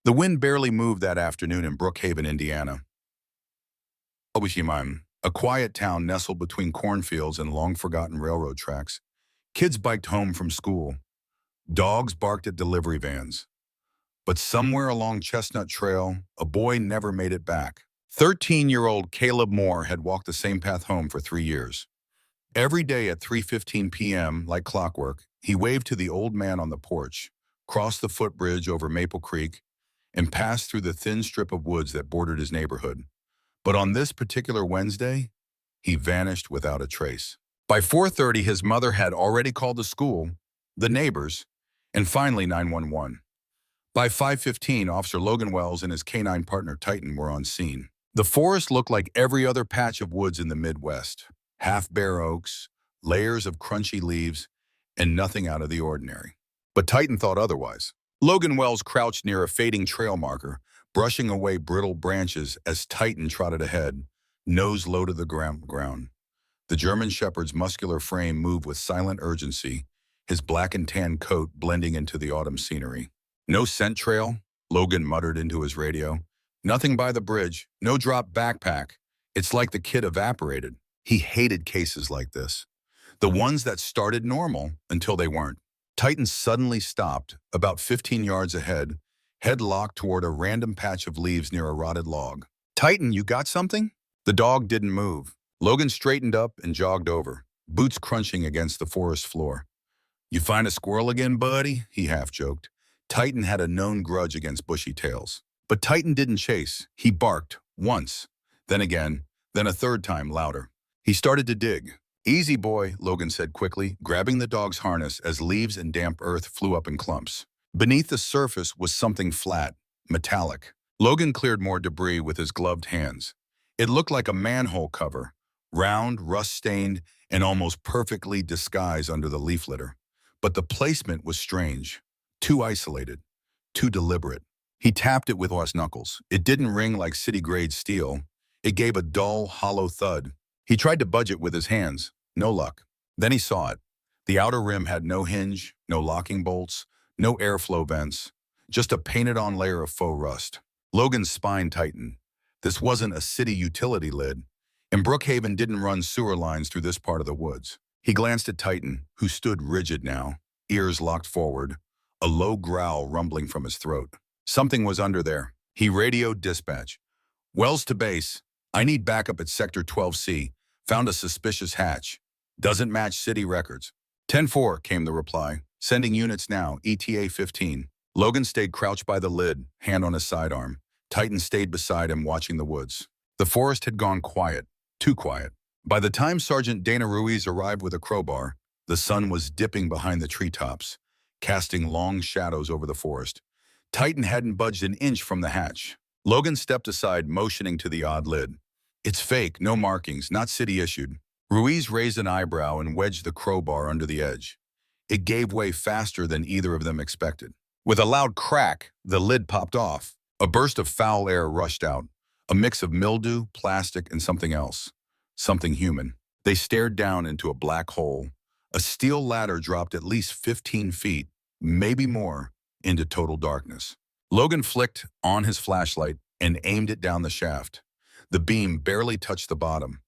The wind barely moved that afternoon in Brookhaven, Indiana. A quiet town nestled between cornfields and long-forgotten railroad tracks. Kids biked home from school. Dogs barked at delivery vans. But somewhere along Chestnut Trail, a boy never made it back. 13-year-old Caleb Moore had walked the same path home for 3 years. Every day at 3:15 p.m., like clockwork, he waved to the old man on the porch, crossed the footbridge over Maple Creek, and passed through the thin strip of woods that bordered his neighborhood. But on this particular Wednesday, he vanished without a trace. By 4:30, his mother had already called the school, the neighbors, and finally 911. By 5:15, Officer Logan Wells and his canine partner Titan were on scene. The forest looked like every other patch of woods in the Midwest. Half-bare oaks, layers of crunchy leaves, and nothing out of the ordinary. But Titan thought otherwise. Logan Wells crouched near a fading trail marker, brushing away brittle branches as Titan trotted ahead, nose low to the ground. The German shepherd's muscular frame moved with silent urgency, his black and tan coat blending into the autumn scenery. No scent trail, Logan muttered into his radio. Nothing by the bridge, no drop backpack. It's like the kid evaporated. He hated cases like this. The ones that started normal until they weren't. Titan suddenly stopped, about 15 yards ahead, head locked toward a random patch of leaves near a rotted log. "Titan, you got something?" The dog didn't move. Logan straightened up and jogged over, boots crunching against the forest floor. "You find a squirrel again, buddy?" he half-joked. Titan had a known grudge against bushy tails. But Titan didn't chase. He barked, once, then again, then a third time louder. He started to dig. "Easy, boy," Logan said quickly, grabbing the dog's harness as leaves and damp earth flew up in clumps. Beneath the surface was something flat, metallic. Logan cleared more debris with his gloved hands. It looked like a manhole cover, round, rust-stained, and almost perfectly disguised under the leaf litter. But the placement was strange, too isolated, too deliberate. He tapped it with his knuckles. It didn't ring like city-grade steel. It gave a dull, hollow thud. He tried to budge it with his hands. No luck. Then he saw it. The outer rim had no hinge, no locking bolts, no airflow vents, just a painted-on layer of faux rust. Logan's spine tightened. This wasn't a city utility lid, and Brookhaven didn't run sewer lines through this part of the woods. He glanced at Titan, who stood rigid now, ears locked forward, a low growl rumbling from his throat. Something was under there. He radioed dispatch. "Wells to base. I need backup at Sector 12C. Found a suspicious hatch. Doesn't match city records." 10-4 came the reply. "Sending units now, ETA 15. Logan stayed crouched by the lid, hand on his sidearm. Titan stayed beside him, watching the woods. The forest had gone quiet, too quiet. By the time Sergeant Dana Ruiz arrived with a crowbar, the sun was dipping behind the treetops, casting long shadows over the forest. Titan hadn't budged an inch from the hatch. Logan stepped aside, motioning to the odd lid. "It's fake, no markings, not city-issued." Ruiz raised an eyebrow and wedged the crowbar under the edge. It gave way faster than either of them expected. With a loud crack, the lid popped off. A burst of foul air rushed out, a mix of mildew, plastic, and something else. Something human. They stared down into a black hole. A steel ladder dropped at least 15 feet, maybe more, into total darkness. Logan flicked on his flashlight and aimed it down the shaft. The beam barely touched the bottom.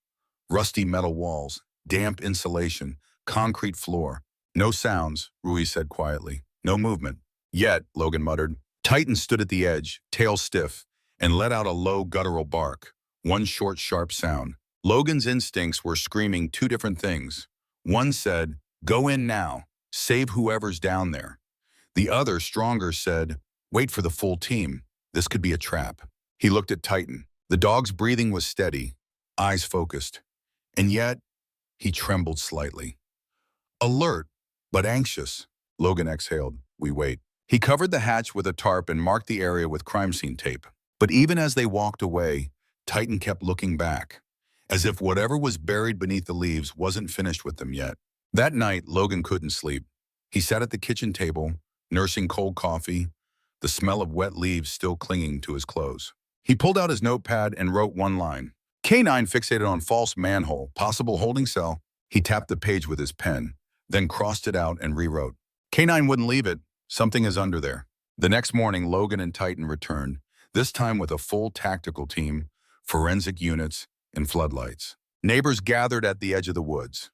Rusty metal walls, damp insulation, concrete floor. "No sounds," Ruiz said quietly. "No movement." "Yet," Logan muttered. Titan stood at the edge, tail stiff, and let out a low guttural bark, one short, sharp sound. Logan's instincts were screaming two different things. One said, "Go in now, save whoever's down there." The other, stronger, said, "Wait for the full team. This could be a trap." He looked at Titan. The dog's breathing was steady, eyes focused. And yet, he trembled slightly. Alert, but anxious. Logan exhaled. "We wait." He covered the hatch with a tarp and marked the area with crime scene tape. But even as they walked away, Titan kept looking back, as if whatever was buried beneath the leaves wasn't finished with them yet. That night, Logan couldn't sleep. He sat at the kitchen table, nursing cold coffee, the smell of wet leaves still clinging to his clothes. He pulled out his notepad and wrote one line. "K9 fixated on false manhole, possible holding cell." He tapped the page with his pen, then crossed it out and rewrote. "K9 wouldn't leave it. Something is under there." The next morning, Logan and Titan returned, this time with a full tactical team, forensic units, and floodlights. Neighbors gathered at the edge of the woods.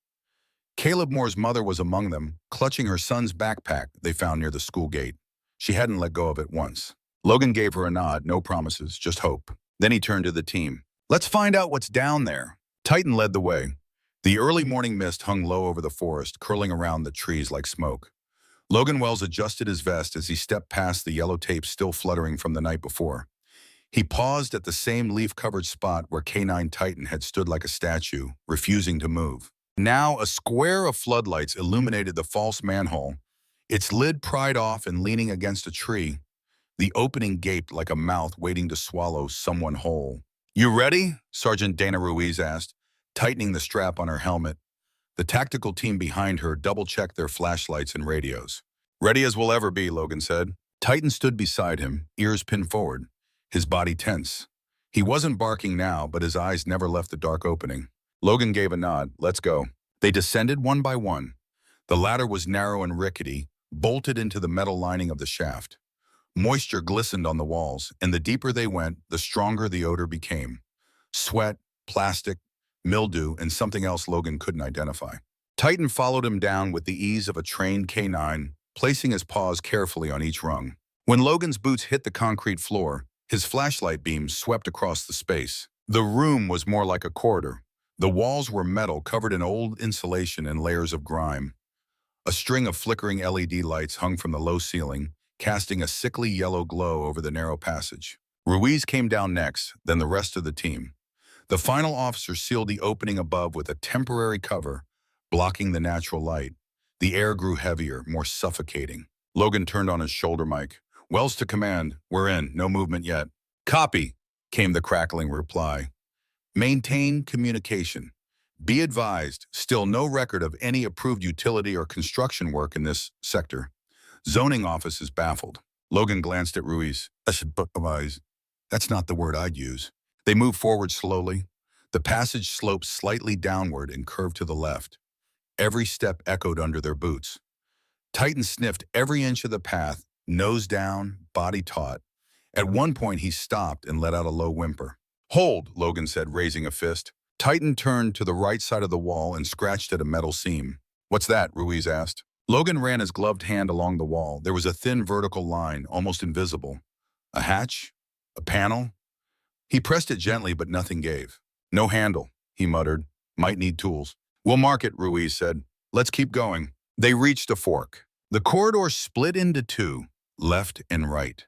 Caleb Moore's mother was among them, clutching her son's backpack they found near the school gate. She hadn't let go of it once. Logan gave her a nod, no promises, just hope. Then he turned to the team. Let's find out what's down there. Titan led the way. The early morning mist hung low over the forest, curling around the trees like smoke. Logan Wells adjusted his vest as he stepped past the yellow tape still fluttering from the night before. He paused at the same leaf-covered spot where K9 Titan had stood like a statue, refusing to move. Now a square of floodlights illuminated the false manhole, its lid pried off and leaning against a tree. The opening gaped like a mouth waiting to swallow someone whole. "You ready?" Sergeant Dana Ruiz asked, tightening the strap on her helmet. The tactical team behind her double-checked their flashlights and radios. "Ready as we'll ever be," Logan said. Titan stood beside him, ears pinned forward, his body tense. He wasn't barking now, but his eyes never left the dark opening. Logan gave a nod. "Let's go." They descended one by one. The ladder was narrow and rickety, bolted into the metal lining of the shaft. Moisture glistened on the walls, and the deeper they went, the stronger the odor became. Sweat, plastic, mildew, and something else Logan couldn't identify. Titan followed him down with the ease of a trained K9, placing his paws carefully on each rung. When Logan's boots hit the concrete floor, his flashlight beam swept across the space. The room was more like a corridor. The walls were metal, covered in old insulation and layers of grime. A string of flickering LED lights hung from the low ceiling, casting a sickly yellow glow over the narrow passage. Ruiz came down next, then the rest of the team. The final officer sealed the opening above with a temporary cover, blocking the natural light. The air grew heavier, more suffocating. Logan turned on his shoulder mic. "Wells to command. We're in. No movement yet." "Copy," came the crackling reply. "Maintain communication. Be advised, still no record of any approved utility or construction work in this sector. Zoning office is baffled." Logan glanced at Ruiz. "That's not the word I'd use." They moved forward slowly. The passage sloped slightly downward and curved to the left. Every step echoed under their boots. Titan sniffed every inch of the path, nose down, body taut. At one point, he stopped and let out a low whimper. "Hold," Logan said, raising a fist. Titan turned to the right side of the wall and scratched at a metal seam. "What's that?" Ruiz asked. Logan ran his gloved hand along the wall. There was a thin vertical line, almost invisible. A hatch? A panel? He pressed it gently, but nothing gave. "No handle," he muttered. "Might need tools." "We'll mark it," Ruiz said. "Let's keep going." They reached a fork. The corridor split into two, left and right.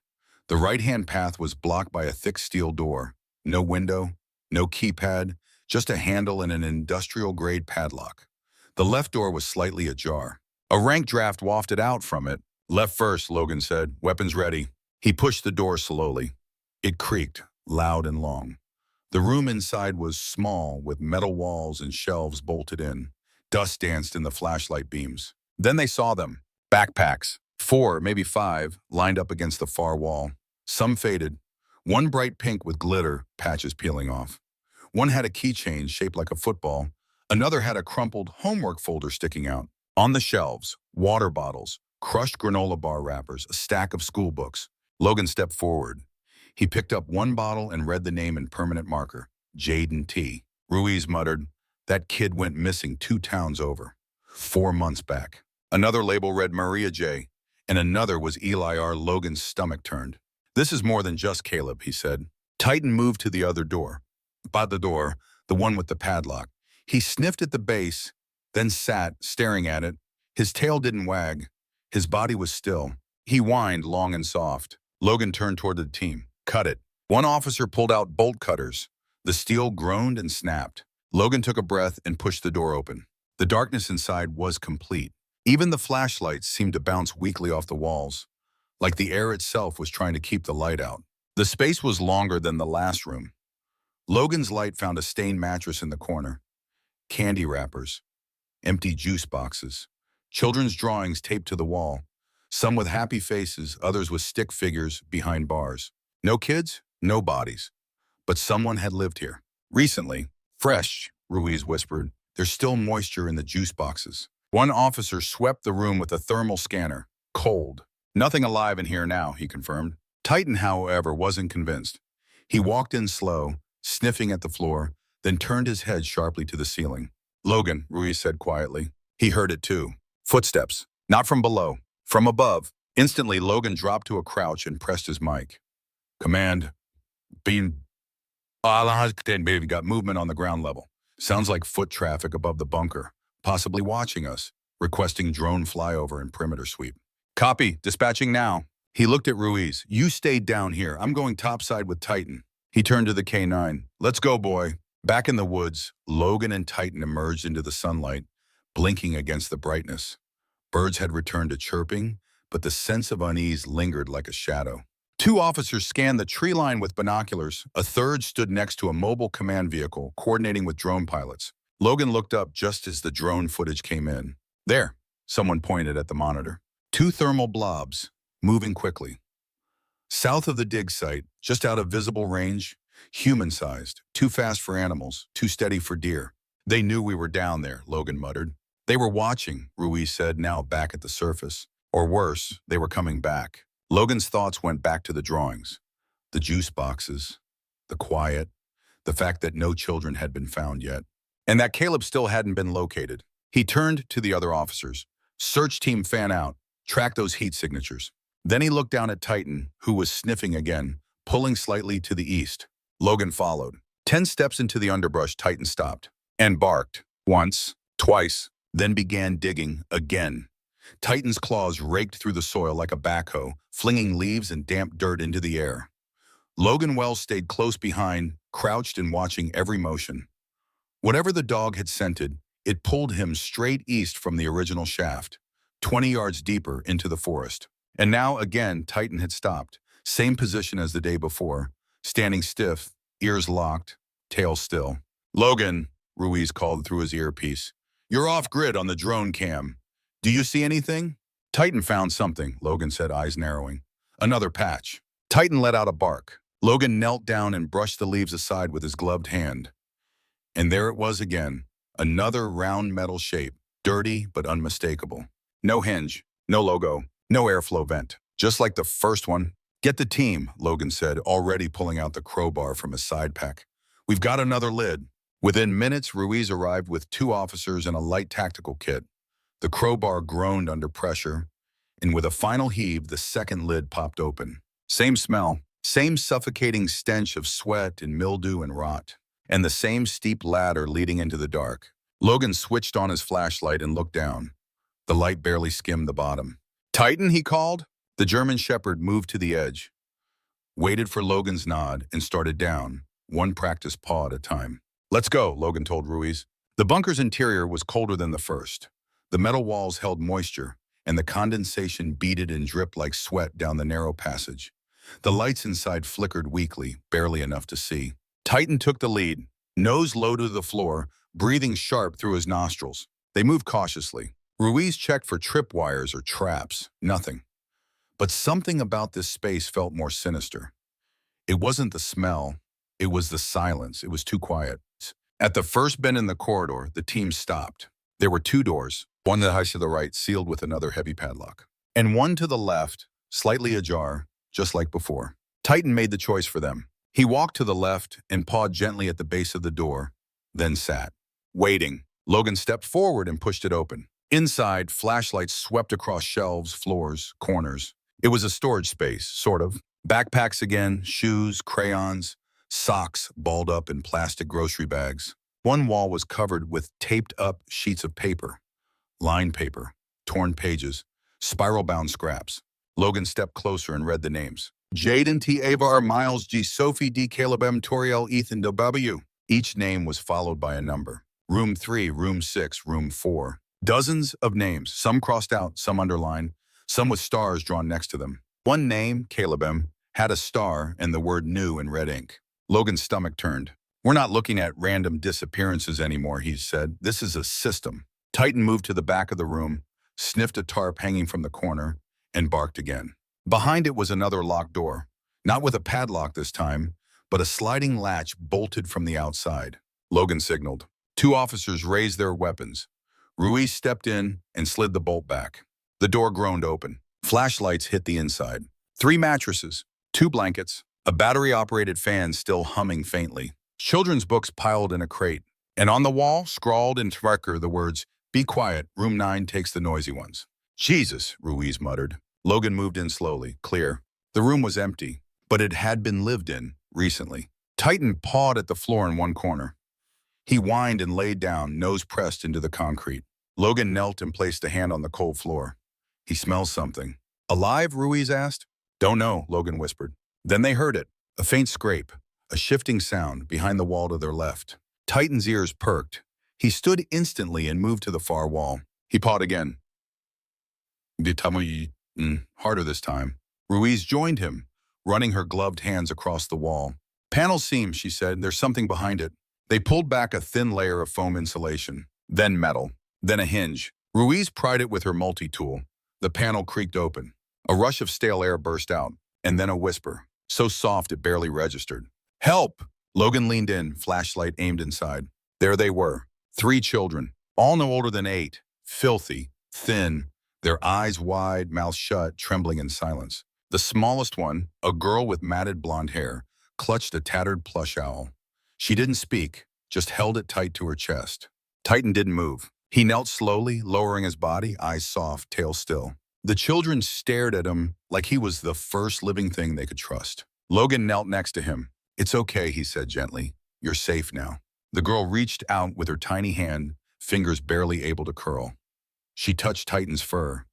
The right-hand path was blocked by a thick steel door. No window, no keypad, just a handle and an industrial-grade padlock. The left door was slightly ajar. A rank draft wafted out from it. "Left first," Logan said. "Weapons ready." He pushed the door slowly. It creaked, loud and long. The room inside was small, with metal walls and shelves bolted in. Dust danced in the flashlight beams. Then they saw them. Backpacks. 4, maybe 5, lined up against the far wall. Some faded. One bright pink with glitter, patches peeling off. One had a keychain shaped like a football. Another had a crumpled homework folder sticking out. On the shelves, water bottles, crushed granola bar wrappers, a stack of school books. Logan stepped forward. He picked up one bottle and read the name in permanent marker, Jaden T. Ruiz muttered, "That kid went missing 2 towns over. 4 months back." Another label read Maria J., and another was Eli R. Logan's stomach turned. "This is more than just Caleb," he said. Titan moved to the other door. By the door, the one with the padlock. He sniffed at the base, then sat, staring at it. His tail didn't wag. His body was still. He whined, long and soft. Logan turned toward the team. "Cut it." One officer pulled out bolt cutters. The steel groaned and snapped. Logan took a breath and pushed the door open. The darkness inside was complete. Even the flashlights seemed to bounce weakly off the walls, like the air itself was trying to keep the light out. The space was longer than the last room. Logan's light found a stained mattress in the corner, candy wrappers, empty juice boxes, children's drawings taped to the wall, some with happy faces, others with stick figures behind bars. No kids, no bodies. But someone had lived here. Recently. "Fresh," Ruiz whispered. "There's still moisture in the juice boxes." One officer swept the room with a thermal scanner. Cold. Nothing alive in here now, he confirmed. Titan, however, wasn't convinced. He walked in slow, sniffing at the floor, then turned his head sharply to the ceiling. Logan, Ruiz said quietly. He heard it too. Footsteps. Not from below. From above. Instantly, Logan dropped to a crouch and pressed his mic. Command. Being... Baby got movement on the ground level. Sounds like foot traffic above the bunker. Possibly watching us. Requesting drone flyover and perimeter sweep. Copy. Dispatching now. He looked at Ruiz. You stayed down here. I'm going topside with Titan. He turned to the K9. Let's go, boy. Back in the woods, Logan and Titan emerged into the sunlight, blinking against the brightness. Birds had returned to chirping, but the sense of unease lingered like a shadow. Two officers scanned the tree line with binoculars. A third stood next to a mobile command vehicle, coordinating with drone pilots. Logan looked up just as the drone footage came in. There, someone pointed at the monitor. Two thermal blobs, moving quickly. South of the dig site, just out of visible range, human-sized, too fast for animals, too steady for deer. They knew we were down there, Logan muttered. They were watching, Ruiz said, now back at the surface. Or worse, they were coming back. Logan's thoughts went back to the drawings. The juice boxes, the quiet, the fact that no children had been found yet, and that Caleb still hadn't been located. He turned to the other officers. Search team fan out. Track those heat signatures. Then he looked down at Titan, who was sniffing again, pulling slightly to the east. Logan followed. 10 steps into the underbrush, Titan stopped and barked. Once, twice, then began digging again. Titan's claws raked through the soil like a backhoe, flinging leaves and damp dirt into the air. Logan Wells stayed close behind, crouched and watching every motion. Whatever the dog had scented, it pulled him straight east from the original shaft, 20 yards deeper into the forest. And now again, Titan had stopped, same position as the day before, standing stiff, ears locked, tail still. Logan, Ruiz called through his earpiece. You're off grid on the drone cam. Do you see anything? Titan found something, Logan said, eyes narrowing. Another patch. Titan let out a bark. Logan knelt down and brushed the leaves aside with his gloved hand. And there it was again, another round metal shape, dirty but unmistakable. No hinge, no logo, no airflow vent. Just like the first one. Get the team, Logan said, already pulling out the crowbar from his side pack. We've got another lid. Within minutes, Ruiz arrived with 2 officers and a light tactical kit. The crowbar groaned under pressure, and with a final heave, the second lid popped open. Same smell, same suffocating stench of sweat and mildew and rot, and the same steep ladder leading into the dark. Logan switched on his flashlight and looked down. The light barely skimmed the bottom. Titan, he called. The German shepherd moved to the edge, waited for Logan's nod, and started down, one practice paw at a time. Let's go, Logan told Ruiz. The bunker's interior was colder than the first. The metal walls held moisture, and the condensation beaded and dripped like sweat down the narrow passage. The lights inside flickered weakly, barely enough to see. Titan took the lead, nose low to the floor, breathing sharp through his nostrils. They moved cautiously. Ruiz checked for tripwires or traps. Nothing. But something about this space felt more sinister. It wasn't the smell. It was the silence. It was too quiet. At the first bend in the corridor, the team stopped. There were 2 doors, one to the right sealed with another heavy padlock, and one to the left, slightly ajar, just like before. Titan made the choice for them. He walked to the left and pawed gently at the base of the door, then sat, waiting. Logan stepped forward and pushed it open. Inside, flashlights swept across shelves, floors, corners. It was a storage space, sort of. Backpacks again, shoes, crayons, socks balled up in plastic grocery bags. One wall was covered with taped-up sheets of paper, lined paper, torn pages, spiral-bound scraps. Logan stepped closer and read the names. Jaden T. Avar, Miles G. Sophie D. Caleb M. Toriel Ethan W. Each name was followed by a number. Room 3, Room 6, Room 4. Dozens of names, some crossed out, some underlined, some with stars drawn next to them. One name, Caleb M., had a star and the word new in red ink. Logan's stomach turned. We're not looking at random disappearances anymore, he said. This is a system. Titan moved to the back of the room, sniffed a tarp hanging from the corner, and barked again. Behind it was another locked door, not with a padlock this time, but a sliding latch bolted from the outside. Logan signaled. 2 officers raised their weapons. Ruiz stepped in and slid the bolt back. The door groaned open. Flashlights hit the inside. 3 mattresses, 2 blankets, a battery-operated fan still humming faintly. Children's books piled in a crate. And on the wall, scrawled in marker, the words, "Be quiet, room 9 takes the noisy ones." "Jesus," Ruiz muttered. Logan moved in slowly, clear. The room was empty, but it had been lived in recently. Titan pawed at the floor in one corner. He whined and laid down, nose pressed into the concrete. Logan knelt and placed a hand on the cold floor. "He smells something." "Alive?" Ruiz asked. "Don't know," Logan whispered. Then they heard it, a faint scrape, a shifting sound behind the wall to their left. Titan's ears perked. He stood instantly and moved to the far wall. He pawed again. Harder this time. Ruiz joined him, running her gloved hands across the wall. "Panel seam," she said. "There's something behind it." They pulled back a thin layer of foam insulation, then metal, then a hinge. Ruiz pried it with her multi-tool. The panel creaked open. A rush of stale air burst out, and then a whisper, so soft it barely registered. "Help!" Logan leaned in, flashlight aimed inside. There they were, 3 children, all no older than 8, filthy, thin, their eyes wide, mouths shut, trembling in silence. The smallest one, a girl with matted blonde hair, clutched a tattered plush owl. She didn't speak, just held it tight to her chest. Titan didn't move. He knelt slowly, lowering his body, eyes soft, tail still. The children stared at him like he was the first living thing they could trust. Logan knelt next to him. "It's okay," he said gently. "You're safe now." The girl reached out with her tiny hand, fingers barely able to curl. She touched Titan's fur,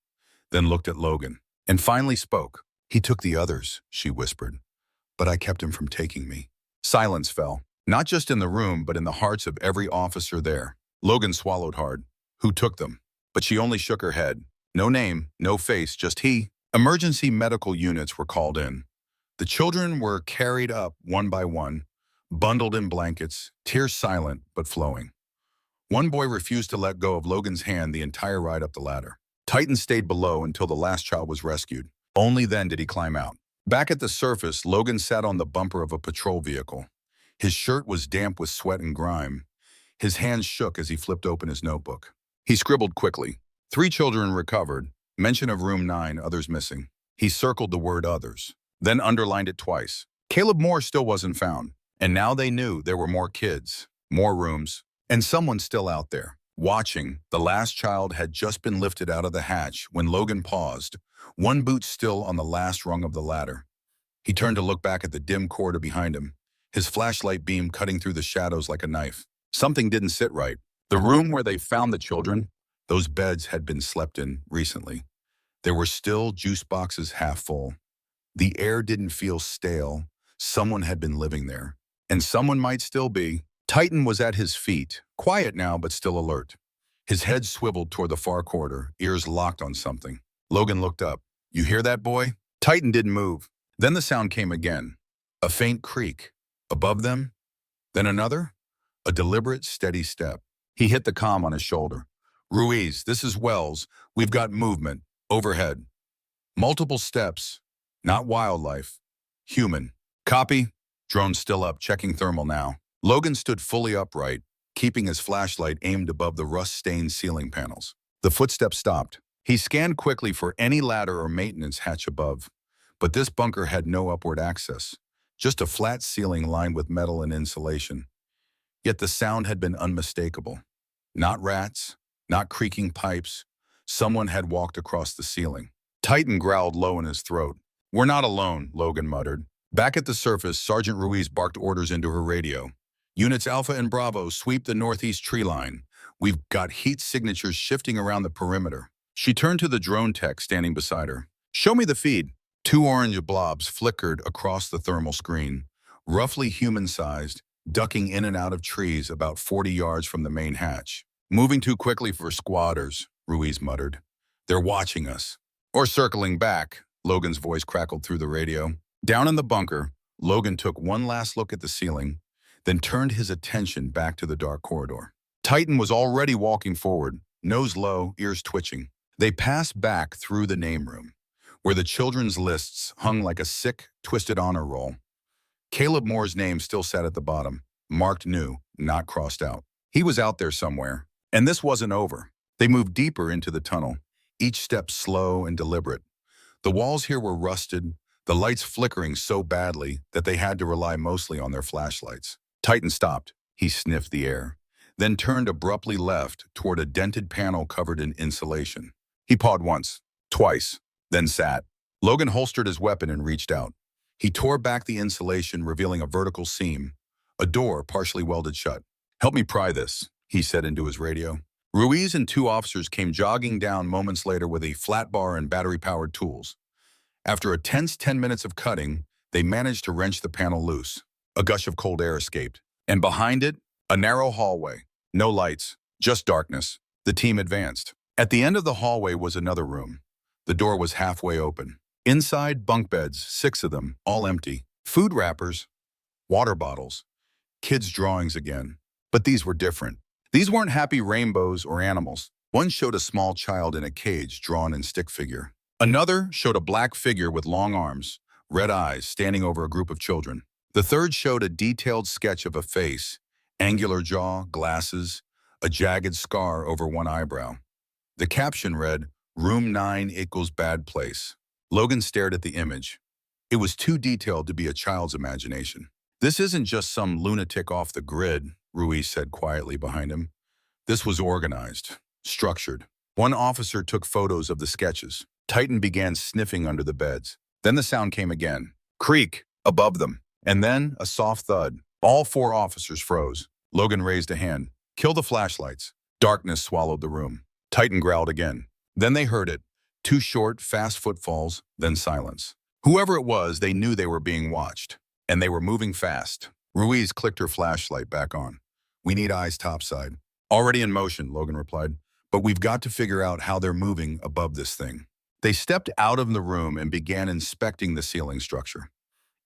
then looked at Logan, and finally spoke. "He took the others," she whispered, "but I kept him from taking me." Silence fell, not just in the room, but in the hearts of every officer there. Logan swallowed hard. "Who took them?" But she only shook her head. No name, no face, just he. Emergency medical units were called in. The children were carried up one by one, bundled in blankets, tears silent but flowing. One boy refused to let go of Logan's hand the entire ride up the ladder. Titan stayed below until the last child was rescued. Only then did he climb out. Back at the surface, Logan sat on the bumper of a patrol vehicle. His shirt was damp with sweat and grime. His hands shook as he flipped open his notebook. He scribbled quickly. 3 children recovered. Mention of room 9, others missing. He circled the word others, then underlined it twice. Caleb Moore still wasn't found. And now they knew there were more kids, more rooms, and someone still out there, watching. The last child had just been lifted out of the hatch when Logan paused, one boot still on the last rung of the ladder. He turned to look back at the dim corridor behind him, his flashlight beam cutting through the shadows like a knife. Something didn't sit right. The room where they found the children, those beds had been slept in recently. There were still juice boxes half full. The air didn't feel stale. Someone had been living there. And someone might still be. Titan was at his feet, quiet now but still alert. His head swiveled toward the far corridor, ears locked on something. Logan looked up. "You hear that, boy?" Titan didn't move. Then the sound came again. A faint creak. Above them. Then another. A deliberate, steady step. He hit the comm on his shoulder. "Ruiz, this is Wells. We've got movement. Overhead." Multiple steps. Not wildlife. Human. "Copy." Drone still up, checking thermal now. Logan stood fully upright, keeping his flashlight aimed above the rust-stained ceiling panels. The footsteps stopped. He scanned quickly for any ladder or maintenance hatch above. But this bunker had no upward access, just a flat ceiling lined with metal and insulation. Yet the sound had been unmistakable. Not rats, not creaking pipes. Someone had walked across the ceiling. Titan growled low in his throat. "We're not alone," Logan muttered. Back at the surface, Sergeant Ruiz barked orders into her radio. "Units Alpha and Bravo, sweep the northeast tree line. We've got heat signatures shifting around the perimeter." She turned to the drone tech standing beside her. "Show me the feed." 2 orange blobs flickered across the thermal screen, roughly human-sized, ducking in and out of trees about 40 yards from the main hatch. "Moving too quickly for squatters," Ruiz muttered. "They're watching us." "Or circling back," Logan's voice crackled through the radio. Down in the bunker, Logan took one last look at the ceiling, then turned his attention back to the dark corridor. Titan was already walking forward, nose low, ears twitching. They passed back through the name room, where the children's lists hung like a sick, twisted honor roll. Caleb Moore's name still sat at the bottom, marked new, not crossed out. He was out there somewhere, and this wasn't over. They moved deeper into the tunnel, each step slow and deliberate. The walls here were rusted, the lights flickering so badly that they had to rely mostly on their flashlights. Titan stopped. He sniffed the air, then turned abruptly left toward a dented panel covered in insulation. He pawed once, twice, then sat. Logan holstered his weapon and reached out. He tore back the insulation, revealing a vertical seam, a door partially welded shut. "Help me pry this," he said into his radio. Ruiz and two officers came jogging down moments later with a flat bar and battery-powered tools. After a tense 10 minutes of cutting, they managed to wrench the panel loose. A gush of cold air escaped, and behind it, a narrow hallway. No lights, just darkness. The team advanced. At the end of the hallway was another room. The door was halfway open. Inside, bunk beds, 6 of them, all empty. Food wrappers, water bottles, kids' drawings again. But these were different. These weren't happy rainbows or animals. One showed a small child in a cage drawn in stick figure. Another showed a black figure with long arms, red eyes, standing over a group of children. The third showed a detailed sketch of a face, angular jaw, glasses, a jagged scar over one eyebrow. The caption read, "Room 9 equals bad place." Logan stared at the image. It was too detailed to be a child's imagination. "This isn't just some lunatic off the grid," Ruiz said quietly behind him. "This was organized, structured." One officer took photos of the sketches. Titan began sniffing under the beds. Then the sound came again. Creak, above them. And then a soft thud. All 4 officers froze. Logan raised a hand. "Kill the flashlights." Darkness swallowed the room. Titan growled again. Then they heard it. 2 short, fast footfalls, then silence. Whoever it was, they knew they were being watched. And they were moving fast. Ruiz clicked her flashlight back on. "We need eyes topside." "Already in motion," Logan replied. "But we've got to figure out how they're moving above this thing." They stepped out of the room and began inspecting the ceiling structure.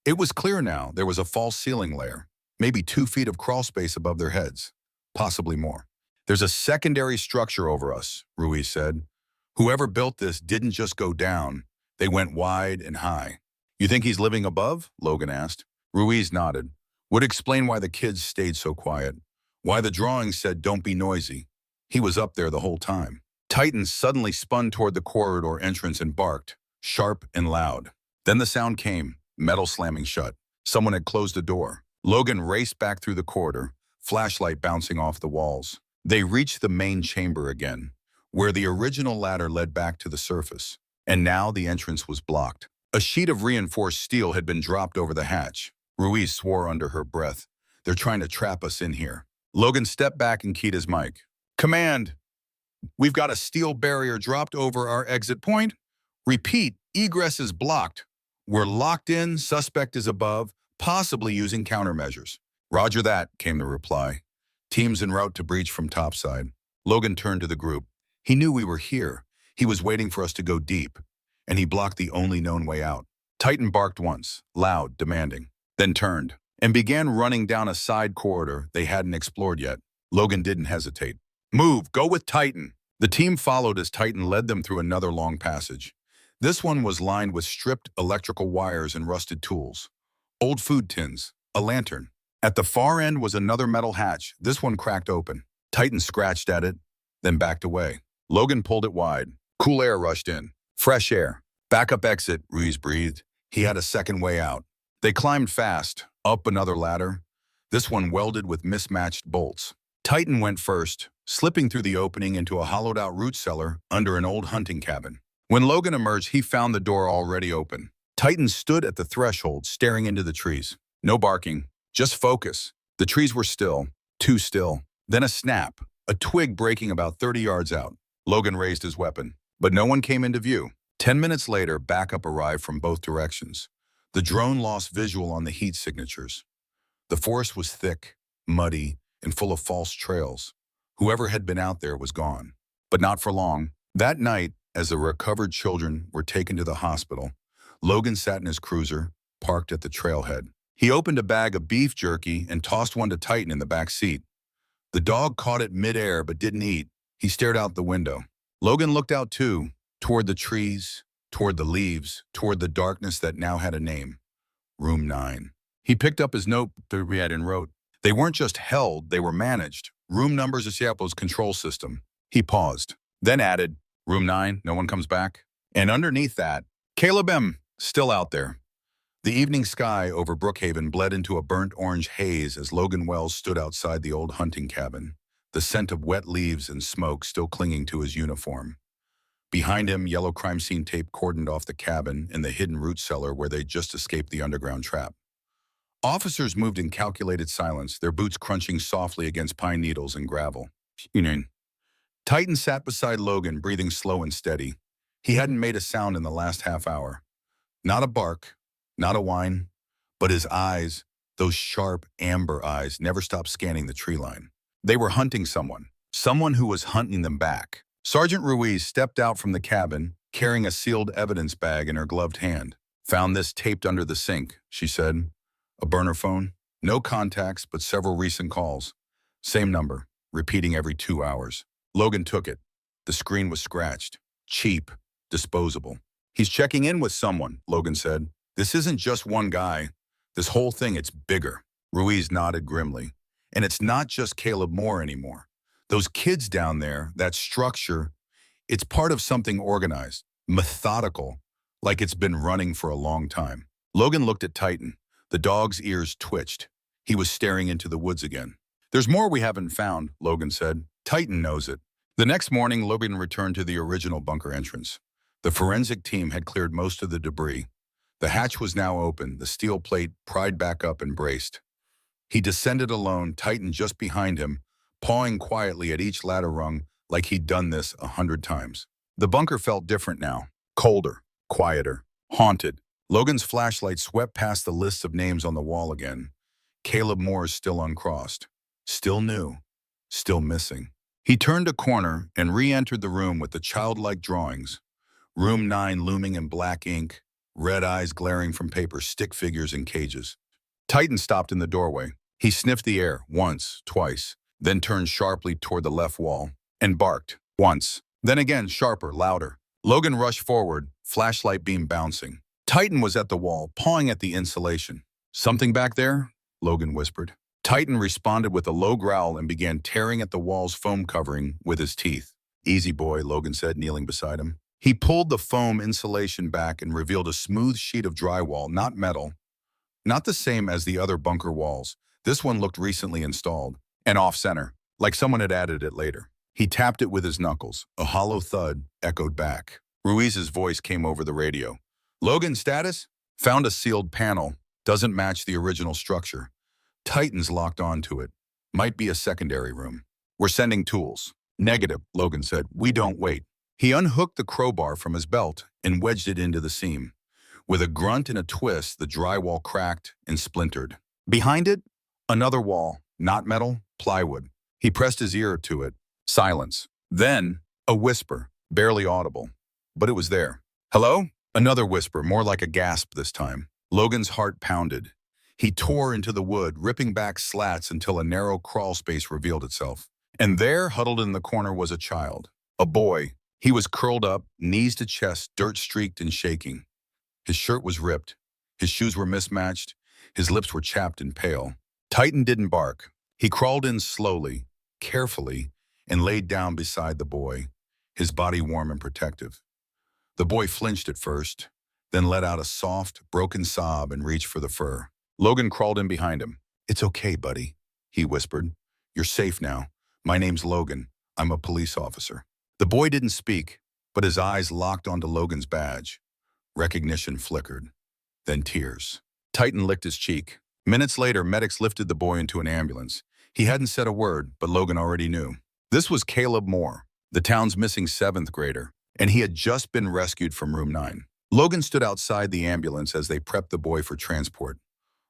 It was clear now there was a false ceiling layer, maybe 2 feet of crawl space above their heads, possibly more. "There's a secondary structure over us," Ruiz said. "Whoever built this didn't just go down, they went wide and high." "You think he's living above?" Logan asked. Ruiz nodded. "Would explain why the kids stayed so quiet, why the drawing said don't be noisy. He was up there the whole time." Titan suddenly spun toward the corridor entrance and barked, sharp and loud. Then the sound came, metal slamming shut. Someone had closed the door. Logan raced back through the corridor, flashlight bouncing off the walls. They reached the main chamber again, where the original ladder led back to the surface. And now the entrance was blocked. A sheet of reinforced steel had been dropped over the hatch. Ruiz swore under her breath. "They're trying to trap us in here." Logan stepped back and keyed his mic. "Command, we've got a steel barrier dropped over our exit point. Repeat, egress is blocked. We're locked in, suspect is above, possibly using countermeasures." "Roger that," came the reply. "Teams en route to breach from topside." Logan turned to the group. He knew we were here. He was waiting for us to go deep, and he blocked the only known way out. Titan barked once, loud, demanding, then turned and began running down a side corridor they hadn't explored yet. Logan didn't hesitate. "Move, go with Titan." The team followed as Titan led them through another long passage. This one was lined with stripped electrical wires and rusted tools. Old food tins, a lantern. At the far end was another metal hatch, this one cracked open. Titan scratched at it, then backed away. Logan pulled it wide. Cool air rushed in. "Fresh air." "Backup exit," Ruiz breathed. He had a second way out. They climbed fast, up another ladder, this one welded with mismatched bolts. Titan went first, slipping through the opening into a hollowed-out root cellar under an old hunting cabin. When Logan emerged, he found the door already open. Titan stood at the threshold, staring into the trees. No barking, just focus. The trees were still, too still. Then a snap, a twig breaking about 30 yards out. Logan raised his weapon, but no one came into view. 10 minutes later, backup arrived from both directions. The drone lost visual on the heat signatures. The forest was thick, muddy, and full of false trails. Whoever had been out there was gone. But not for long. That night, as the recovered children were taken to the hospital, Logan sat in his cruiser, parked at the trailhead. He opened a bag of beef jerky and tossed one to Titan in the back seat. The dog caught it midair but didn't eat. He stared out the window. Logan looked out too, toward the trees, toward the leaves, toward the darkness that now had a name. Room 9. He picked up his notepad and wrote. They weren't just held, they were managed. Room numbers of Seattle's control system. He paused, then added, Room 9, no one comes back. And underneath that, Caleb M. still out there. The evening sky over Brookhaven bled into a burnt orange haze as Logan Wells stood outside the old hunting cabin, the scent of wet leaves and smoke still clinging to his uniform. Behind him, yellow crime scene tape cordoned off the cabin in the hidden root cellar where they'd just escaped the underground trap. Officers moved in calculated silence, their boots crunching softly against pine needles and gravel. Titan sat beside Logan, breathing slow and steady. He hadn't made a sound in the last half hour. Not a bark, not a whine, but his eyes, those sharp amber eyes, never stopped scanning the tree line. They were hunting someone who was hunting them back. Sergeant Ruiz stepped out from the cabin, carrying a sealed evidence bag in her gloved hand. "Found this taped under the sink," she said. "A burner phone? No contacts, but several recent calls. Same number, repeating every 2 hours." Logan took it. The screen was scratched. Cheap. Disposable. "He's checking in with someone," Logan said. "This isn't just one guy. This whole thing, it's bigger." Ruiz nodded grimly. "And it's not just Caleb Moore anymore. Those kids down there, that structure, it's part of something organized, methodical, like it's been running for a long time." Logan looked at Titan. The dog's ears twitched. He was staring into the woods again. "There's more we haven't found," Logan said. "Titan knows it." The next morning, Logan returned to the original bunker entrance. The forensic team had cleared most of the debris. The hatch was now open, the steel plate pried back up and braced. He descended alone, Titan just behind him, pawing quietly at each ladder rung like he'd done this 100 times. The bunker felt different now. Colder, quieter, haunted. Logan's flashlight swept past the lists of names on the wall again. Caleb Moore's still uncrossed. Still new. Still missing. He turned a corner and re-entered the room with the childlike drawings. Room 9 looming in black ink, red eyes glaring from paper, stick figures in cages. Titan stopped in the doorway. He sniffed the air once, twice, then turned sharply toward the left wall and barked once, then again sharper, louder. Logan rushed forward, flashlight beam bouncing. Titan was at the wall, pawing at the insulation. "Something back there?" Logan whispered. Titan responded with a low growl and began tearing at the wall's foam covering with his teeth. "Easy, boy," Logan said, kneeling beside him. He pulled the foam insulation back and revealed a smooth sheet of drywall, not metal. Not the same as the other bunker walls. This one looked recently installed, and off-center, like someone had added it later. He tapped it with his knuckles. A hollow thud echoed back. Ruiz's voice came over the radio. "Logan, status? Found a sealed panel. Doesn't match the original structure. Titan's locked onto it. Might be a secondary room. We're sending tools." "Negative," Logan said. "We don't wait." He unhooked the crowbar from his belt and wedged it into the seam. With a grunt and a twist, the drywall cracked and splintered. Behind it, another wall, not metal, plywood. He pressed his ear to it. Silence. Then, a whisper, barely audible. But it was there. "Hello?" Another whisper, more like a gasp this time. Logan's heart pounded. He tore into the wood, ripping back slats until a narrow crawl space revealed itself. And there, huddled in the corner, was a child. A boy. He was curled up, knees to chest, dirt-streaked and shaking. His shirt was ripped. His shoes were mismatched. His lips were chapped and pale. Titan didn't bark. He crawled in slowly, carefully, and laid down beside the boy, his body warm and protective. The boy flinched at first, then let out a soft, broken sob and reached for the fur. Logan crawled in behind him. "It's okay, buddy," he whispered. "You're safe now. My name's Logan. I'm a police officer." The boy didn't speak, but his eyes locked onto Logan's badge. Recognition flickered. Then tears. Titan licked his cheek. Minutes later, medics lifted the boy into an ambulance. He hadn't said a word, but Logan already knew. This was Caleb Moore, the town's missing 7th grader, and he had just been rescued from room 9. Logan stood outside the ambulance as they prepped the boy for transport.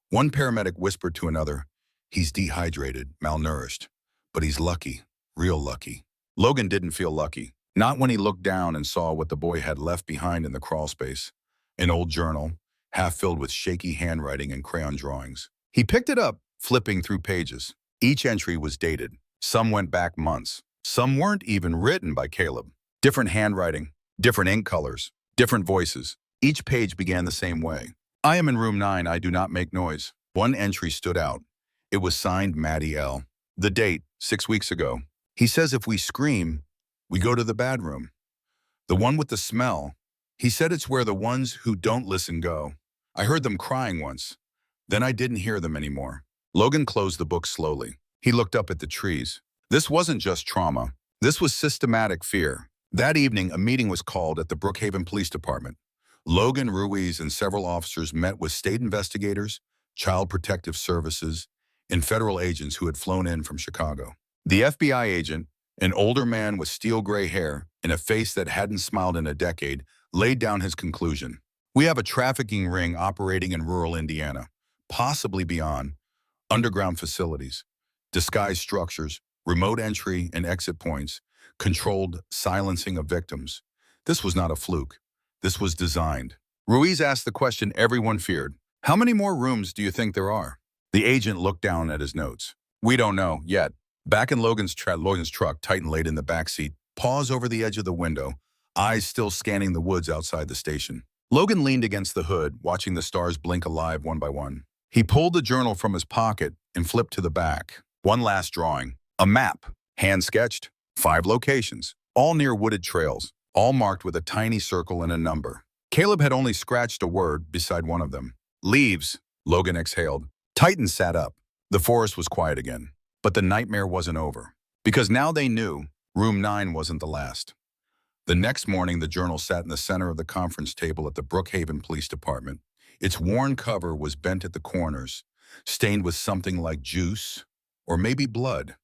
One paramedic whispered to another, "He's dehydrated, malnourished, but he's lucky, real lucky." Logan didn't feel lucky, not when he looked down and saw what the boy had left behind in the crawl space. An old journal, half filled with shaky handwriting and crayon drawings. He picked it up, flipping through pages. Each entry was dated. Some went back months. Some weren't even written by Caleb. Different handwriting, different ink colors, different voices. Each page began the same way. "I am in room 9. I do not make noise." One entry stood out. It was signed Maddie L. The date, 6 weeks ago. "He says if we scream, we go to the bad room." The one with the smell, He said it's where the ones who don't listen go. I heard them crying once. Then I didn't hear them anymore. Logan closed the book slowly. He looked up at the trees. This wasn't just trauma. This was systematic fear. That evening, a meeting was called at the Brookhaven Police Department. Logan, Ruiz, and several officers met with state investigators, Child Protective Services, and federal agents who had flown in from Chicago. The FBI agent, an older man with steel gray hair and a face that hadn't smiled in a decade, laid down his conclusion. We have a trafficking ring operating in rural Indiana, possibly beyond, underground facilities, disguised structures, remote entry and exit points, controlled silencing of victims. This was not a fluke. This was designed. Ruiz asked the question everyone feared. How many more rooms do you think there are? The agent looked down at his notes. We don't know, yet. Back in Logan's truck, Titan laid in the back seat, paws over the edge of the window, eyes still scanning the woods outside the station. Logan leaned against the hood, watching the stars blink alive one by one. He pulled the journal from his pocket and flipped to the back. One last drawing. A map, hand-sketched, 5 locations, all near wooded trails, all marked with a tiny circle and a number. Caleb had only scratched a word beside one of them. Leaves, Logan exhaled. Titan sat up. The forest was quiet again. But the nightmare wasn't over. Because now they knew room 9 wasn't the last. The next morning, the journal sat in the center of the conference table at the Brookhaven Police Department. Its worn cover was bent at the corners, stained with something like juice or maybe blood.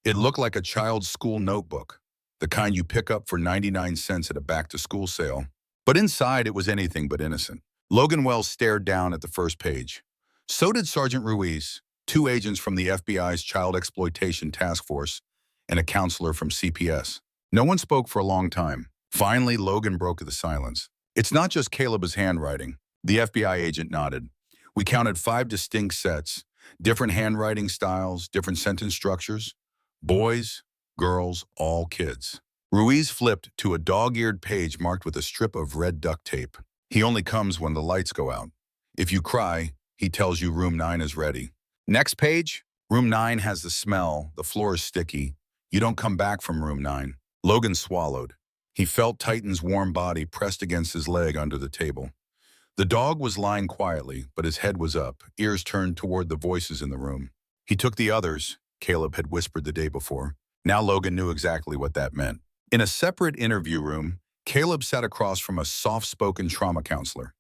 It looked like a child's school notebook, the kind you pick up for 99 cents at a back-to-school sale. But inside, it was anything but innocent. Logan Wells stared down at the first page. So did Sergeant Ruiz, 2 agents from the FBI's Child Exploitation Task Force, and a counselor from CPS. No one spoke for a long time. Finally, Logan broke the silence. It's not just Caleb's handwriting. The FBI agent nodded. We counted 5 distinct sets, different handwriting styles, different sentence structures. Boys, girls, all kids. Ruiz flipped to a dog-eared page marked with a strip of red duct tape. He only comes when the lights go out. If you cry, he tells you room 9 is ready. Next page, room 9 has the smell, the floor is sticky. You don't come back from room 9. Logan swallowed. He felt Titan's warm body pressed against his leg under the table. The dog was lying quietly, but his head was up, ears turned toward the voices in the room. He took the others, Caleb had whispered the day before. Now Logan knew exactly what that meant. In a separate interview room, Caleb sat across from a soft-spoken trauma counselor.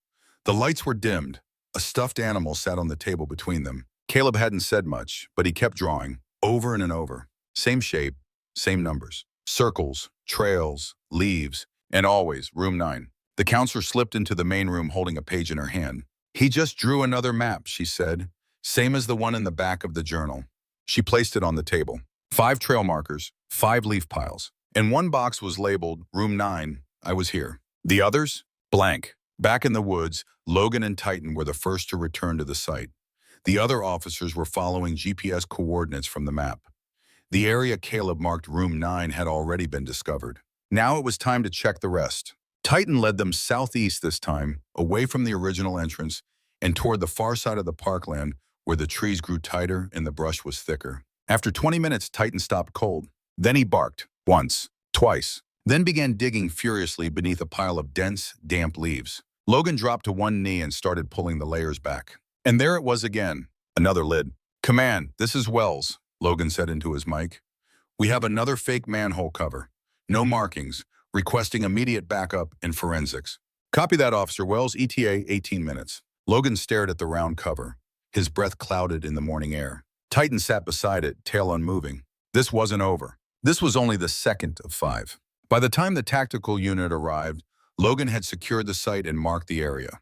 The lights were dimmed. A stuffed animal sat on the table between them. Caleb hadn't said much, but he kept drawing, over and over. Same shape, same numbers. Circles, trails, leaves, and always room 9. The counselor slipped into the main room holding a page in her hand. He just drew another map, she said, same as the one in the back of the journal. She placed it on the table. 5 trail markers, 5 leaf piles, and one box was labeled room 9, I was here. The others? Blank. Back in the woods, Logan and Titan were the first to return to the site. The other officers were following GPS coordinates from the map. The area Caleb marked room 9 had already been discovered. Now it was time to check the rest. Titan led them southeast this time, away from the original entrance, and toward the far side of the parkland where the trees grew tighter and the brush was thicker. After 20 minutes, Titan stopped cold. Then he barked, once, twice, then began digging furiously beneath a pile of dense, damp leaves. Logan dropped to one knee and started pulling the layers back. And there it was again, another lid. Command, this is Wells, Logan said into his mic. We have another fake manhole cover. No markings, requesting immediate backup and forensics. Copy that, Officer Wells, ETA 18 minutes. Logan stared at the round cover, his breath clouded in the morning air. Titan sat beside it, tail unmoving. This wasn't over. This was only the second of 5. By the time the tactical unit arrived, Logan had secured the site and marked the area.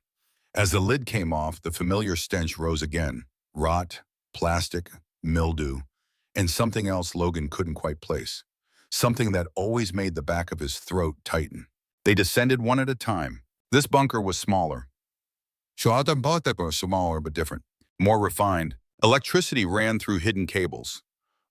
As the lid came off, the familiar stench rose again. Rot, plastic, mildew, and something else Logan couldn't quite place. Something that always made the back of his throat tighten. They descended one at a time. This bunker was smaller. Smaller but different. More refined. Electricity ran through hidden cables.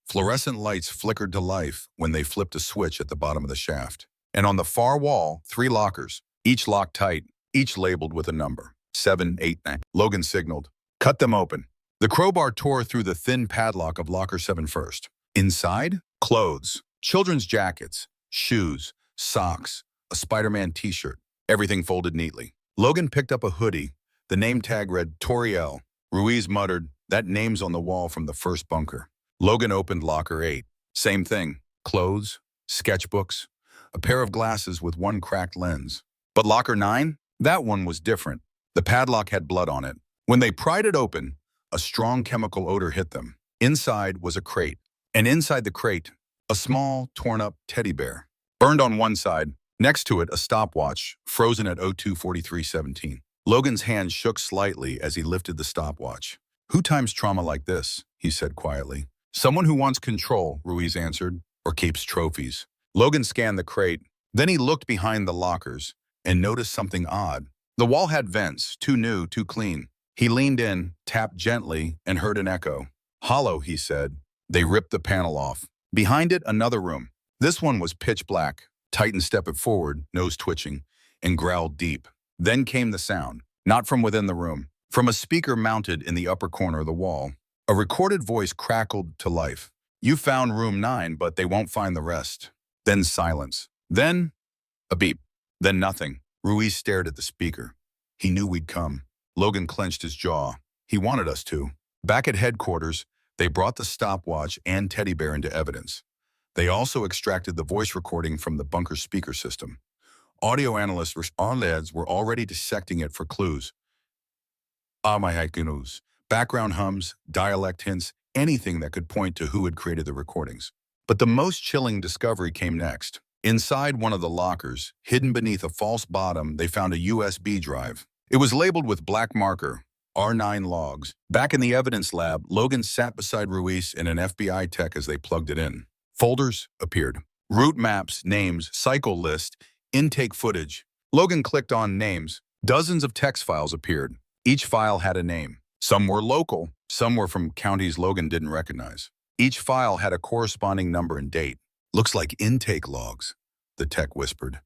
Fluorescent lights flickered to life when they flipped a switch at the bottom of the shaft. And on the far wall, 3 lockers, each locked tight, each labeled with a number. 7, 8, 9. Logan signaled. Cut them open. The crowbar tore through the thin padlock of locker 7 first. Inside, clothes, children's jackets, shoes, socks, a Spider-Man t-shirt. everything folded neatly. Logan picked up a hoodie. The name tag read Toriel. Ruiz muttered, "That name's on the wall from the first bunker." Logan opened locker 8. Same thing. Clothes, sketchbooks, a pair of glasses with one cracked lens. But locker 9? That one was different. The padlock had blood on it. When they pried it open, a strong chemical odor hit them. Inside was a crate. And inside the crate, a small, torn-up teddy bear. Burned on one side. Next to it, a stopwatch, frozen at 02:43:17. Logan's hand shook slightly as he lifted the stopwatch. "Who times trauma like this?" he said quietly. "Someone who wants control," Ruiz answered, "or keeps trophies." Logan scanned the crate. Then he looked behind the lockers and noticed something odd. The wall had vents, too new, too clean. He leaned in, tapped gently, and heard an echo. "Hollow," he said. They ripped the panel off. Behind it, another room. This one was pitch black. Titan stepped forward, nose twitching, and growled deep. Then came the sound, not from within the room, from a speaker mounted in the upper corner of the wall. A recorded voice crackled to life. "You found room 9, but they won't find the rest." Then silence. Then a beep. Then nothing. Ruiz stared at the speaker. He knew we'd come. Logan clenched his jaw. He wanted us to. Back at headquarters, they brought the stopwatch and teddy bear into evidence. They also extracted the voice recording from the bunker speaker system. Audio analysts were already dissecting it for clues. News. Background hums, dialect hints, anything that could point to who had created the recordings. But the most chilling discovery came next. Inside one of the lockers, hidden beneath a false bottom, they found a USB drive. It was labeled with black marker, R9 logs. Back in the evidence lab, Logan sat beside Ruiz and an FBI tech as they plugged it in. Folders appeared. Route maps, names, cycle list, intake footage. Logan clicked on names. Dozens of text files appeared. Each file had a name. Some were local, some were from counties Logan didn't recognize. Each file had a corresponding number and date. "Looks like intake logs," the tech whispered.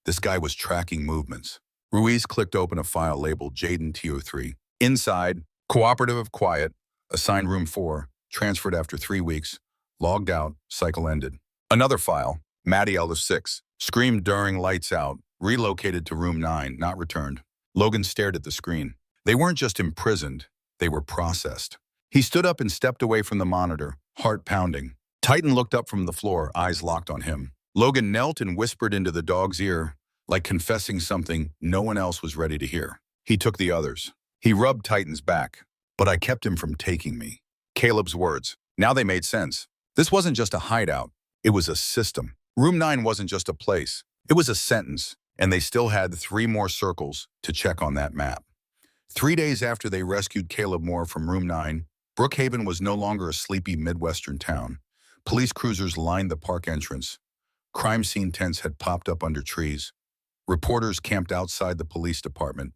This guy was tracking movements. Ruiz clicked open a file labeled Jaden TO3. Inside, cooperative of quiet, assigned room 4, transferred after 3 weeks, logged out, cycle ended. Another file, Maddie L6, screamed during lights out, relocated to room 9, not returned. Logan stared at the screen. They weren't just imprisoned, they were processed. He stood up and stepped away from the monitor, heart pounding. Titan looked up from the floor, eyes locked on him. Logan knelt and whispered into the dog's ear, like confessing something no one else was ready to hear. He took the others. He rubbed Titan's back. "But I kept him from taking me." Caleb's words. Now they made sense. This wasn't just a hideout. It was a system. Room 9 wasn't just a place. It was a sentence, and they still had 3 more circles to check on that map. 3 days after they rescued Caleb Moore from room 9, Brookhaven was no longer a sleepy Midwestern town. Police cruisers lined the park entrance. Crime scene tents had popped up under trees. Reporters camped outside the police department.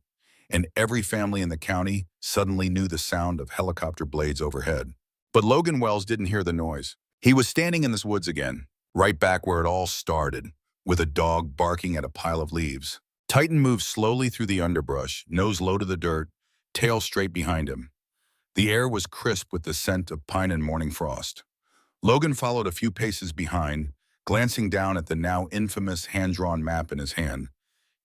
And every family in the county suddenly knew the sound of helicopter blades overhead. But Logan Wells didn't hear the noise. He was standing in this woods again, right back where it all started, with a dog barking at a pile of leaves. Titan moved slowly through the underbrush, nose low to the dirt, tail straight behind him. The air was crisp with the scent of pine and morning frost. Logan followed a few paces behind, glancing down at the now infamous hand-drawn map in his hand.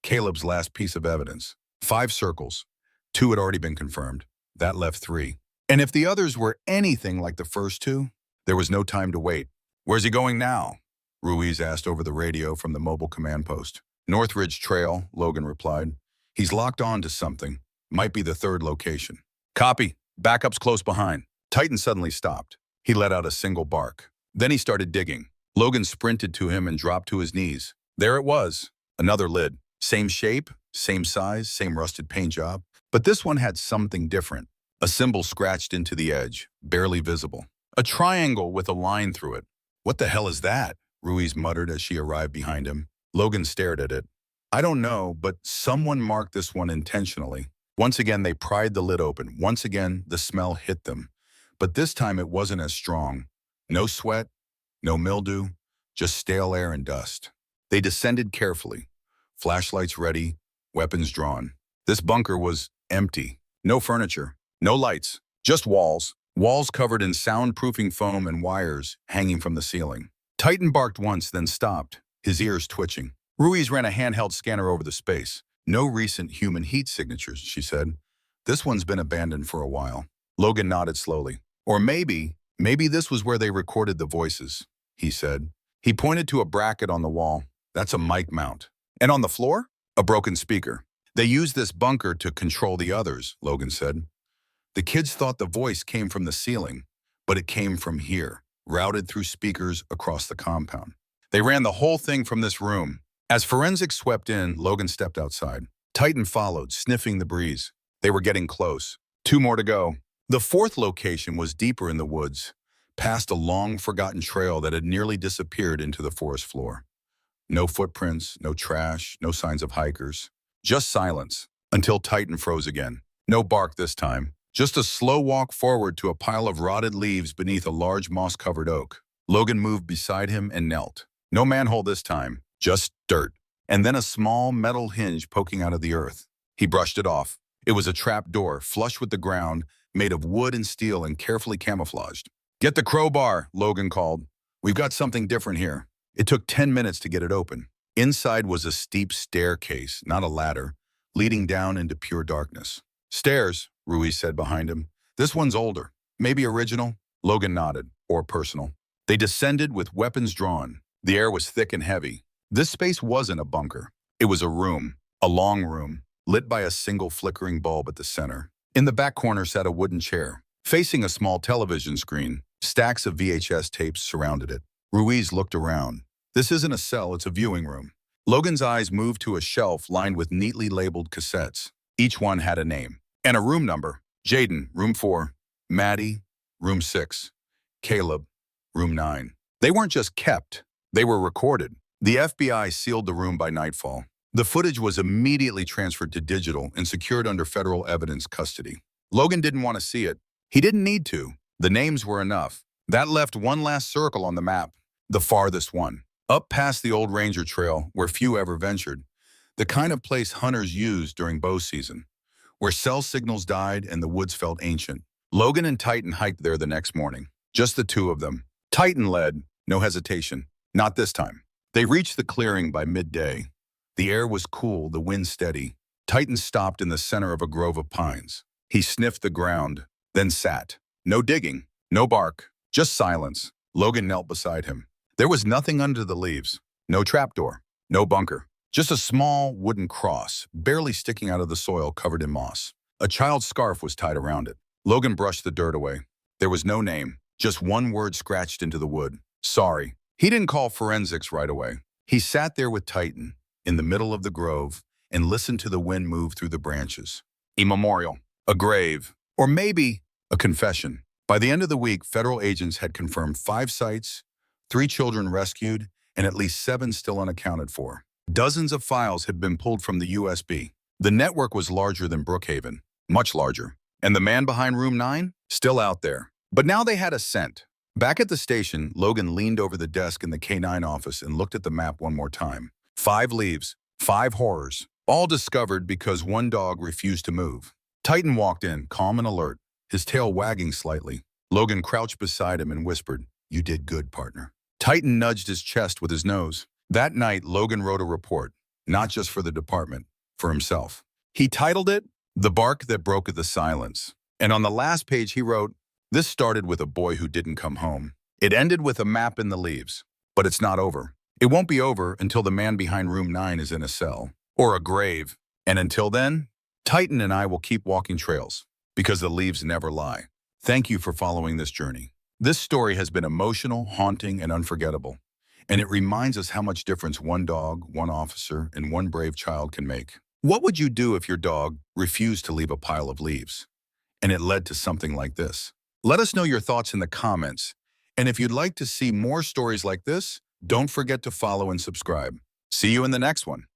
Caleb's last piece of evidence. 5 circles. 2 had already been confirmed. That left 3. And if the others were anything like the first 2, there was no time to wait. "Where's he going now?" Ruiz asked over the radio from the mobile command post. "Northridge Trail," Logan replied. "He's locked on to something. Might be the 3rd location." "Copy. Backup's close behind." Titan suddenly stopped. He let out a single bark. Then he started digging. Logan sprinted to him and dropped to his knees. There it was. Another lid. Same shape, same size, same rusted paint job. But this one had something different. A symbol scratched into the edge, barely visible. A triangle with a line through it. "What the hell is that?" Ruiz muttered as she arrived behind him. Logan stared at it. "I don't know, but someone marked this one intentionally." Once again, they pried the lid open. Once again, the smell hit them. But this time it wasn't as strong. No sweat, no mildew, just stale air and dust. They descended carefully, flashlights ready, weapons drawn. This bunker was empty. No furniture, no lights, just walls. Walls covered in soundproofing foam and wires hanging from the ceiling. Titan barked once, then stopped, his ears twitching. Ruiz ran a handheld scanner over the space. No recent human heat signatures, she said. This one's been abandoned for a while. Logan nodded slowly. Or maybe this was where they recorded the voices, he said. He pointed to a bracket on the wall. That's a mic mount. And on the floor? A broken speaker. They used this bunker to control the others, Logan said. The kids thought the voice came from the ceiling, but it came from here, routed through speakers across the compound. They ran the whole thing from this room. As forensics swept in, Logan stepped outside. Titan followed, sniffing the breeze. They were getting close. 2 more to go. The 4th location was deeper in the woods, past a long-forgotten trail that had nearly disappeared into the forest floor. No footprints, no trash, no signs of hikers. Just silence, until Titan froze again. No bark this time. Just a slow walk forward to a pile of rotted leaves beneath a large moss-covered oak. Logan moved beside him and knelt. No manhole this time, just dirt. And then a small metal hinge poking out of the earth. He brushed it off. It was a trap door, flush with the ground, made of wood and steel and carefully camouflaged. "Get the crowbar," Logan called. "We've got something different here." It took 10 minutes to get it open. Inside was a steep staircase, not a ladder, leading down into pure darkness. "Stairs," Ruiz said behind him. "This one's older. Maybe original?" Logan nodded. "Or personal." They descended with weapons drawn. The air was thick and heavy. This space wasn't a bunker. It was a room, a long room, lit by a single flickering bulb at the center. In the back corner sat a wooden chair. Facing a small television screen, stacks of VHS tapes surrounded it. Ruiz looked around. This isn't a cell, it's a viewing room. Logan's eyes moved to a shelf lined with neatly labeled cassettes. Each one had a name and a room number. Jaden, room 4. Maddie, room 6. Caleb, room 9. They weren't just kept, they were recorded. The FBI sealed the room by nightfall. The footage was immediately transferred to digital and secured under federal evidence custody. Logan didn't want to see it. He didn't need to. The names were enough. That left one last circle on the map, the farthest one. Up past the old ranger trail, where few ever ventured, the kind of place hunters used during bow season, where cell signals died and the woods felt ancient. Logan and Titan hiked there the next morning, just the 2 of them. Titan led, no hesitation. Not this time. They reached the clearing by midday. The air was cool, the wind steady. Titan stopped in the center of a grove of pines. He sniffed the ground, then sat. No digging, no bark, just silence. Logan knelt beside him. There was nothing under the leaves. No trapdoor, no bunker. Just a small wooden cross, barely sticking out of the soil covered in moss. A child's scarf was tied around it. Logan brushed the dirt away. There was no name, just one word scratched into the wood. Sorry. He didn't call forensics right away. He sat there with Titan, in the middle of the grove, and listened to the wind move through the branches. A memorial, a grave, or maybe a confession. By the end of the week, federal agents had confirmed 5 sites, 3 children rescued, and at least 7 still unaccounted for. Dozens of files had been pulled from the USB. The network was larger than Brookhaven, much larger. And the man behind room 9? Still out there. But now they had a scent. Back at the station, Logan leaned over the desk in the K9 office and looked at the map one more time. 5 leaves, 5 horrors, all discovered because one dog refused to move. Titan walked in, calm and alert, his tail wagging slightly. Logan crouched beside him and whispered, "You did good, partner." Titan nudged his chest with his nose. That night, Logan wrote a report, not just for the department, for himself. He titled it, "The Bark That Broke the Silence." And on the last page he wrote, "This started with a boy who didn't come home. It ended with a map in the leaves. But it's not over. It won't be over until the man behind room 9 is in a cell. Or a grave. And until then, Titan and I will keep walking trails. Because the leaves never lie." Thank you for following this journey. This story has been emotional, haunting, and unforgettable. And it reminds us how much difference one dog, one officer, and one brave child can make. What would you do if your dog refused to leave a pile of leaves? And it led to something like this. Let us know your thoughts in the comments. And if you'd like to see more stories like this, don't forget to follow and subscribe. See you in the next one.